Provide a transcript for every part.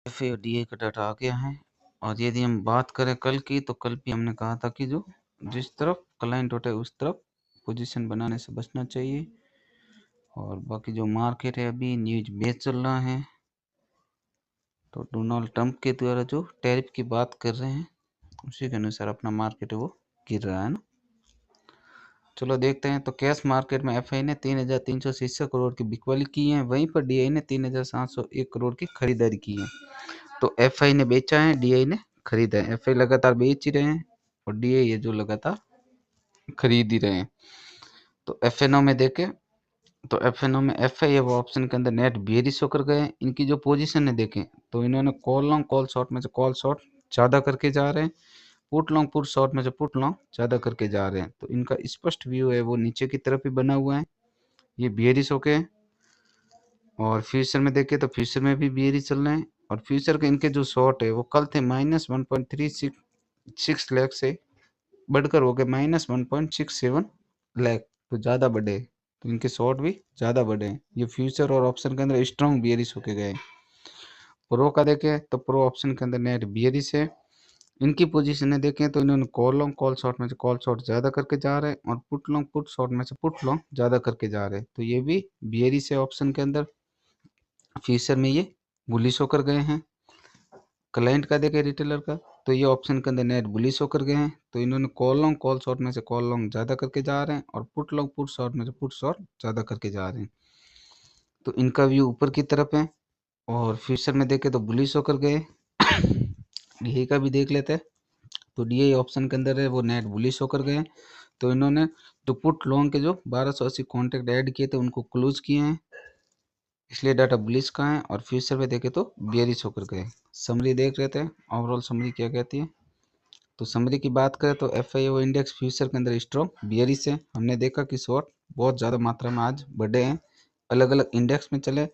F और D का data आ गया है। और यदि हम बात करें कल की, तो कल भी हमने कहा था कि जो जिस तरफ क्लाइंट होता है उस तरफ पोजीशन बनाने से बचना चाहिए। और बाकी जो मार्केट है अभी न्यूज बेस चल रहा है, तो डोनाल्ड ट्रंप के द्वारा जो टैरिफ की बात कर रहे हैं उसी के अनुसार अपना मार्केट है वो गिर रहा है ना। चलो देखते हैं। तो कैश मार्केट में एफआई ने 3,366 करोड़ की बिकवाली की है, वहीं पर डीआई ने 3,701 करोड़ की खरीदारी की है। तो एफआई ने बेचा है, डीआई ने खरीदा है। एफआई लगातार बेच ही रहे हैं और डीआई ये जो लगातार खरीद ही रहे हैं। तो एफएनओ में देखें तो एफएनओ में एफआई वो ऑप्शन के अंदर नेट बेयरिश होकर गए। इनकी जो पोजीशन है देखें तो इन्होंने कॉल लॉन्ग कॉल शॉर्ट में से कॉल शॉर्ट ज़्यादा करके जा रहे हैं, पुट लॉन्ग पुट शॉर्ट में से पुट लॉन्ग ज़्यादा करके जा रहे हैं। तो इनका स्पष्ट व्यू है वो नीचे की तरफ ही बना हुआ है, ये बेयरिश होके। और फ्यूचर में देखें तो फ्यूचर में भी बेयरिश चल रहे हैं। और फ्यूचर के इनके जो शॉर्ट है वो कल थे -1.36 लाख से बढ़कर हो गए -1.67 लाख, तो ज़्यादा बढ़े। तो इनके शॉर्ट भी ज़्यादा बढ़े हैं। ये फ्यूचर और ऑप्शन के अंदर स्ट्रॉन्ग बियरिश होके गए। प्रो का देखें तो प्रो ऑप्शन के अंदर नेट बियरिश है। इनकी पोजीशन देखें तो इन्होंने कॉल लॉन्ग कॉल शॉर्ट में से कॉल शॉर्ट ज़्यादा करके जा रहे हैं और पुट लॉन्ग पुट शॉर्ट में से पुट लॉन्ग ज़्यादा करके जा रहे हैं। तो ये भी बियरिश है ऑप्शन के अंदर। फ्यूचर में ये बुलिश होकर गए हैं। क्लाइंट का देखें रिटेलर का, तो ये ऑप्शन के अंदर नेट बुलिश होकर गए हैं। तो इन्होंने कॉल लॉन्ग कॉल शॉर्ट में से कॉल लॉन्ग ज़्यादा करके जा रहे हैं और पुट लॉन्ग पुट शॉर्ट में से पुट शॉर्ट ज़्यादा करके जा रहे हैं। तो इनका व्यू ऊपर की तरफ है। और फ्यूचर में देखें तो बुलिश होकर गए। डीआई का भी देख लेते हैं। तो डीआई ऑप्शन के अंदर है वो नेट बुलिश होकर गए। तो इन्होंने जो पुट लॉन्ग के जो 1280 कॉन्ट्रैक्ट ऐड किए थे उनको क्लोज किए हैं, इसलिए डाटा बुलिश का है। और फ्यूचर में देखें तो बेयरिश होकर गए। समरी देख रहे थे, ओवरऑल समरी क्या कहती है। तो समरी की बात करें तो एफआईओ इंडेक्स फ्यूचर के अंदर स्ट्रॉन्ग बियरिश है। हमने देखा कि शॉर्ट बहुत ज़्यादा मात्रा में आज बढ़े हैं। अलग अलग इंडेक्स में चले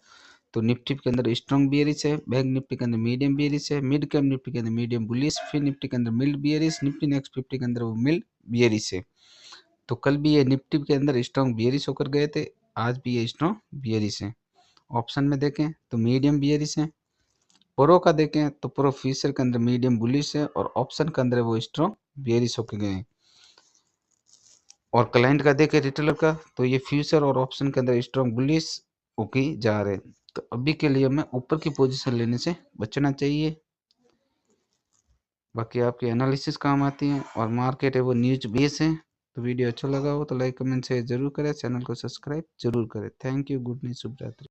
तो निफ्टी के अंदर स्ट्रॉन्ग बियरिश है, बैंक निफ्टी के अंदर मीडियम बियरिश है, मिड कैप निफ्टी के अंदर मीडियम बुलिश, फिर निफ्टी के अंदर मिल्ड बियरिश, निफ्टी नेक्स्ट 50 के अंदर वो मिल्ड बियरिश है। तो कल भी ये निफ्टी के अंदर स्ट्रॉन्ग बियरिश होकर गए थे, आज भी ये स्ट्रॉन्ग बियरिश है। ऑप्शन में देखें तो मीडियम बियरिश है। प्रो का देखें तो प्रो फ्यूचर के अंदर मीडियम बुलिश है और ऑप्शन के अंदर वो स्ट्रॉन्ग बियरिश होकर गए हैं। और क्लाइंट का देखें रिटेलर का, तो ये फ्यूचर और ऑप्शन के अंदर स्ट्रॉन्ग बुलिश होके जा रहे हैं। तो अभी के लिए हमें ऊपर की पोजीशन लेने से बचना चाहिए। बाकी आपकी एनालिसिस काम आती है और मार्केट है वो न्यूज बेस है। तो वीडियो अच्छा लगा हो तो लाइक कमेंट शेयर जरूर करें, चैनल को सब्सक्राइब जरूर करें। थैंक यू, गुड नाइट, शुभ रात्रि।